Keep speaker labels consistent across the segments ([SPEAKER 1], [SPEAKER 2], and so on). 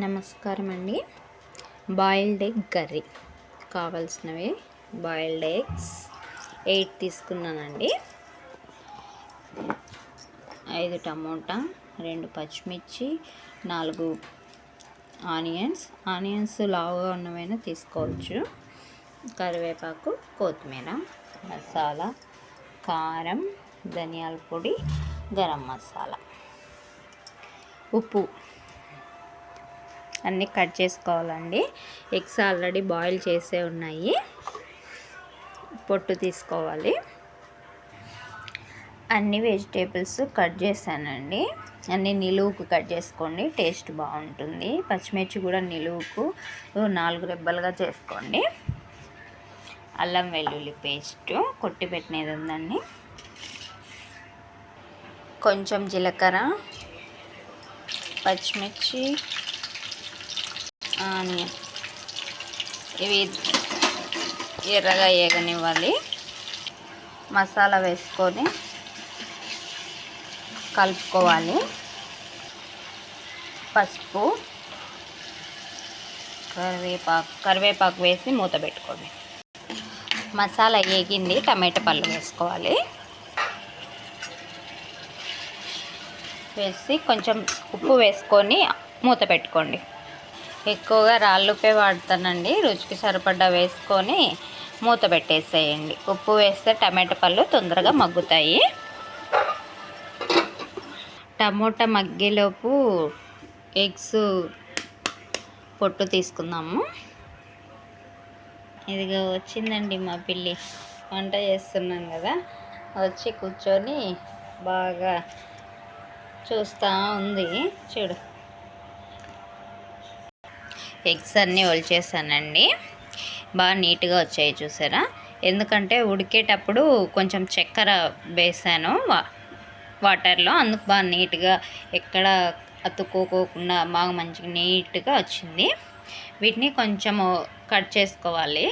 [SPEAKER 1] నమస్కారం అండి. Boiled egg curry కావాల్సినవి బాయిల్డ్ ఎగ్స్ 8 తీసుకున్నానండి. 5 టమోటా, 2 పచ్చిమిర్చి, 4 ఆనియన్స్ లావుగా ఉన్నవైనా తీసుకోవచ్చు. కరివేపాకు, కొత్తిమీర, మసాలా, కారం, ధనియాల పొడి, గరం మసాలా, ఉప్పు అన్నీ కట్ చేసుకోవాలండి. ఎగ్స్ ఆల్రెడీ బాయిల్ చేసే ఉన్నాయి. పొట్టు తీసుకోవాలి. అన్ని వెజిటేబుల్స్ కట్ చేశానండి. అన్నీ నిలువుకు కట్ చేసుకోండి, టేస్ట్ బాగుంటుంది. పచ్చిమిర్చి కూడా నిలువుకు 4 రెబ్బలుగా చేసుకోండి. అల్లం వెల్లుల్లి పేస్ట్ కొట్టి పెట్టినది ఉందండి. కొంచెం జీలకర్ర, పచ్చిమిర్చి, ఆనియన్ ఇవి ఎర్రగా వేగనివ్వాలి. మసాలా వేసుకొని కలుపుకోవాలి. పసుపు, కరివేపాకు వేసి మూత పెట్టుకోండి. మసాలా వేగింది. టమాటా పళ్ళు వేసుకోవాలి. వేసి కొంచెం ఉప్పు వేసుకొని మూత పెట్టుకోండి. ఎక్కువగా రాళ్ళుప్పే వాడతానండి. రుచికి సరిపడా వేసుకొని మూత పెట్టేసేయండి. ఉప్పు వేస్తే టమాటా పళ్ళు తొందరగా మగ్గుతాయి. టమోటా మగ్గేలోపు ఎగ్స్ పొట్టు తీసుకుందాము. ఇదిగో వచ్చిందండి మా పిల్లి. వంట చేస్తున్నాను కదా, వచ్చి కూర్చొని బాగా చూస్తూ ఉంది. చూడు, ఎగ్స్ అన్నీ ఒలిచేసానండి. బాగా నీట్గా వచ్చాయి చూసారా. ఎందుకంటే ఉడికేటప్పుడు కొంచెం చక్కెర వేసాను వాటర్లో, అందుకు బాగా నీట్గా ఎక్కడ అతుక్కోకుండా బాగా మంచిగా నీట్గా వచ్చింది. వీటిని కొంచెం కట్ చేసుకోవాలి.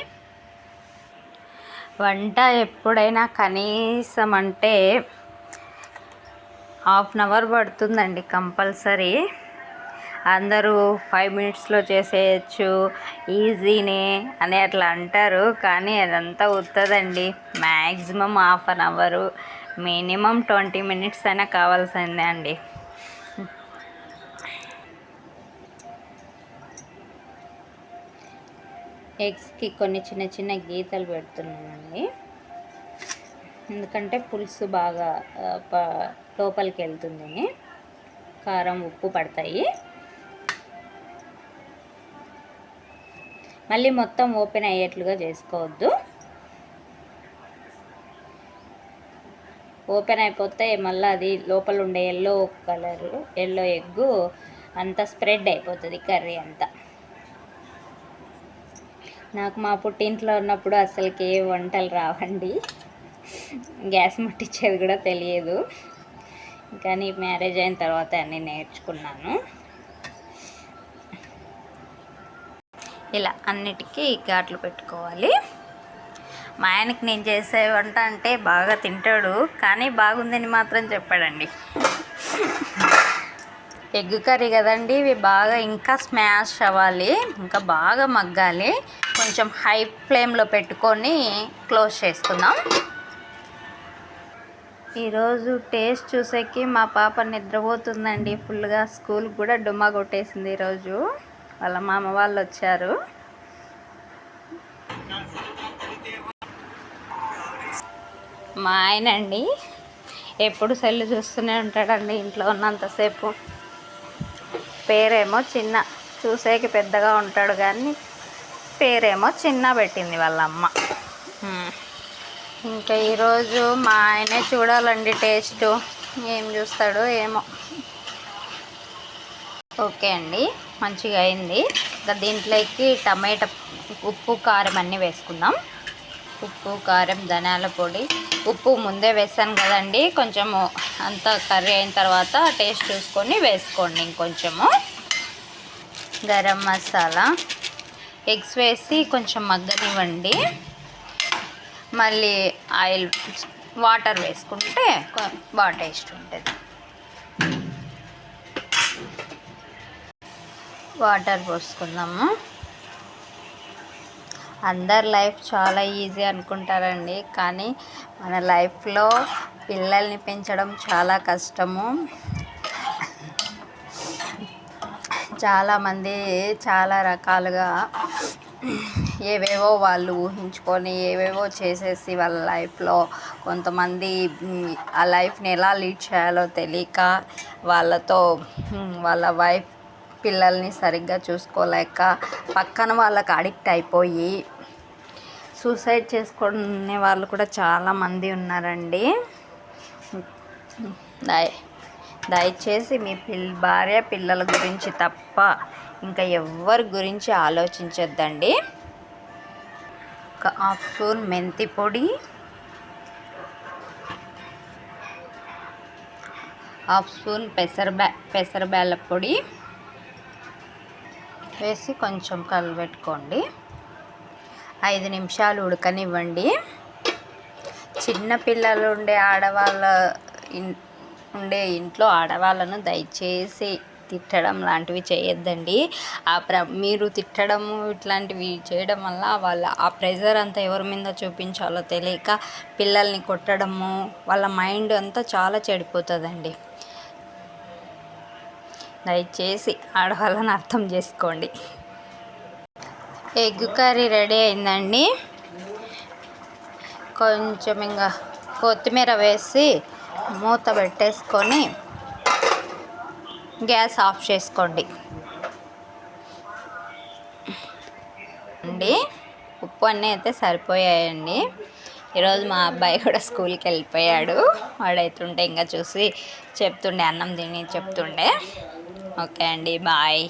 [SPEAKER 1] వంట ఎప్పుడైనా కనీసం అంటే 1/2 అవర్ పడుతుందండి కంపల్సరీ. అందరూ 5 మినిట్స్లో చేసేయచ్చు, ఈజీనే అని అట్లా అంటారు. కానీ అదంతా ఉత్తదండి. మ్యాక్సిమం 1/2 అవర్, మినిమం 20 మినిట్స్ అయినా కావాల్సిందే అండి. ఎగ్స్కి కొన్ని చిన్న చిన్న గీతలు పెడుతున్నానండి. ఎందుకంటే పులుసు బాగా లోపలికి వెళ్తుంది, కారం ఉప్పు పడతాయి. మళ్ళీ మొత్తం ఓపెన్ అయ్యేట్లుగా చేసుకోవద్దు. ఓపెన్ అయిపోతే మళ్ళీ అది లోపల ఉండే ఎల్లో ఎగ్గు అంతా స్ప్రెడ్ అయిపోతుంది కర్రీ అంతా. నాకు మా పుట్టింట్లో ఉన్నప్పుడు అసలుకి ఏ వంటలు రావండి. గ్యాస్ ముట్టించేది కూడా తెలియదు. కానీ మ్యారేజ్ అయిన తర్వాత అన్నీ నేర్చుకున్నాను. ఇలా అన్నిటికీ ఘాట్లు పెట్టుకోవాలి. మా ఆయనకి నేను చేసే వంట అంటే బాగా తింటాడు, కానీ బాగుందని మాత్రం చెప్పాడండి. ఎగ్ కర్రీ కదండి, ఇవి బాగా ఇంకా స్మాష్ అవ్వాలి, ఇంకా బాగా మగ్గాలి. కొంచెం హై ఫ్లేమ్లో పెట్టుకొని క్లోజ్ చేసుకుందాం. ఈరోజు టేస్ట్ చూసేకి మా పాప నిద్రపోతుందండి ఫుల్గా. స్కూల్కి కూడా డుమ్మా కొట్టేసింది ఈరోజు. వాళ్ళ మామ వాళ్ళు వచ్చారు. మా ఆయన అండి ఎప్పుడు సెల్ చూస్తూనే ఉంటాడండి ఇంట్లో ఉన్నంతసేపు. పేరేమో చిన్న, చూసేకి పెద్దగా ఉంటాడు కానీ పేరేమో చిన్న పెట్టింది వాళ్ళ అమ్మ. ఇంకా ఈరోజు మా ఆయనే చూడాలండి టేస్ట్ ఏం చూస్తాడో ఏమో. ఓకే అండి, మంచిగా అయింది. ఇంకా దీంట్లోకి టమాటా, ఉప్పు, కారం అన్నీ వేసుకుందాం. ఉప్పు, కారం, ధనియాల పొడి, ఉప్పు ముందే వేసాను కదండి. కొంచెము అంతా కర్రీ అయిన తర్వాత టేస్ట్ చూసుకొని వేసుకోండి ఇంకొంచెము. గరం మసాలా, ఎగ్స్ వేసి కొంచెం మగ్గనివ్వండి. మళ్ళీ వాటర్ వేసుకుంటే బాగా టేస్ట్ ఉంటుంది. వాటర్ పోసుకుందాము. అందరి లైఫ్ చాలా ఈజీ అనుకుంటారండి, కానీ మన లైఫ్లో పిల్లల్ని పెంచడం చాలా కష్టము. చాలామంది చాలా రకాలుగా ఏవేవో వాళ్ళు ఊహించుకొని ఏవేవో చేసేసి వాళ్ళ లైఫ్లో కొంతమంది ఆ లైఫ్ని ఎలా లీడ్ చేయాలో తెలియక వాళ్ళతో వాళ్ళ వైఫ్ పిల్లల్ని సరిగ్గా చూసుకోలేక పక్కన వాళ్ళకి అడిక్ట్ అయిపోయి సూసైడ్ చేసుకునే వాళ్ళు కూడా చాలామంది ఉన్నారండి. దయచేసి మీ భార్య పిల్లల గురించి తప్ప ఇంకా ఎవ్వరి గురించి ఆలోచించొద్దండి. ఒక హాఫ్ స్పూన్ మెంతి పొడి, హాఫ్ స్పూన్ పెసరబేళ్ళ పొడి వేసి కొంచెం కలబెట్టుకోండి. 5 నిమిషాలు ఉడకనివ్వండి. చిన్న పిల్లలు ఉండే ఇంట్లో ఆడవాళ్ళను దయచేసి తిట్టడం లాంటివి చేయొద్దండి. మీరు తిట్టడము ఇట్లాంటివి చేయడం వల్ల ఆ ప్రెజర్ అంతా ఎవరి మీద చూపించాలో తెలియక పిల్లల్ని కొట్టడము, వాళ్ళ మైండ్ అంతా చాలా చెడిపోతుందండి. దయచేసి ఆడవాళ్ళని అర్థం చేసుకోండి. ఎగ్ కర్రీ రెడీ అయిందండి. కొంచెం ఇంకా కొత్తిమీర వేసి మూత పెట్టేసుకొని గ్యాస్ ఆఫ్ చేసుకోండి అండి. ఉప్పు అన్నీ అయితే సరిపోయాయండి. ఈరోజు మా అబ్బాయి కూడా స్కూల్కి వెళ్ళిపోయాడు. వాడైతుంటే ఇంకా చూసి చెప్తుండే, అన్నం తిని చెప్తుండే. ఓకే అండి, బాయ్.